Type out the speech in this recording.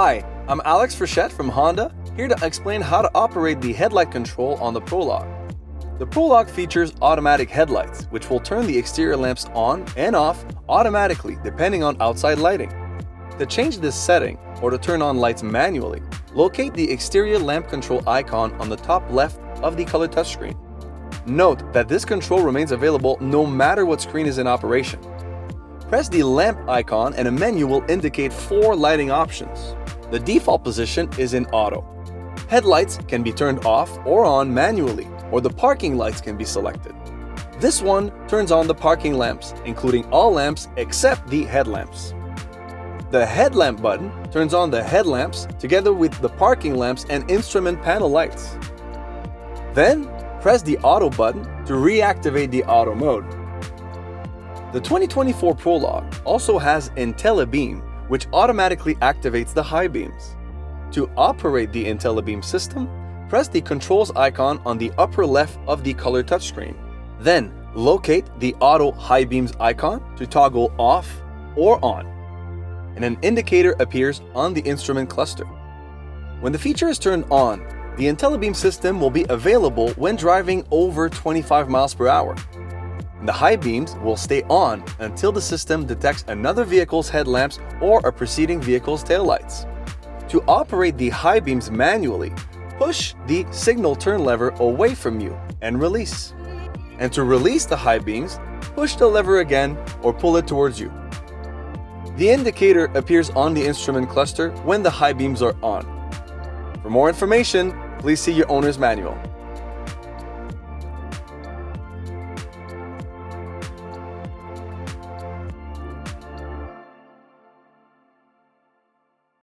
Hi, I'm Alex Frechette from Honda, here to explain how to operate the headlight control on the Prologue. The Prologue features automatic headlights, which will turn the exterior lamps on and off automatically depending on outside lighting. To change this setting, or to turn on lights manually, locate the exterior lamp control icon on the top left of the color touchscreen. Note that this control remains available no matter what screen is in operation. Press the lamp icon and a menu will indicate 4 lighting options. The default position is in auto. Headlights can be turned off or on manually, or the parking lights can be selected. This one turns on the parking lamps, including all lamps except the headlamps. The headlamp button turns on the headlamps together with the parking lamps and instrument panel lights. Then, press the auto button to reactivate the auto mode. The 2024 Prologue also has IntelliBeam, which automatically activates the high beams. To operate the IntelliBeam system, press the controls icon on the upper left of the color touchscreen. Then, locate the auto high beams icon to toggle off or on, and an indicator appears on the instrument cluster. When the feature is turned on, the IntelliBeam system will be available when driving over 25 miles per hour. The high beams will stay on until the system detects another vehicle's headlamps or a preceding vehicle's taillights. To operate the high beams manually, push the signal turn lever away from you and release. And to release the high beams, push the lever again or pull it towards you. The indicator appears on the instrument cluster when the high beams are on. For more information, please see your owner's manual.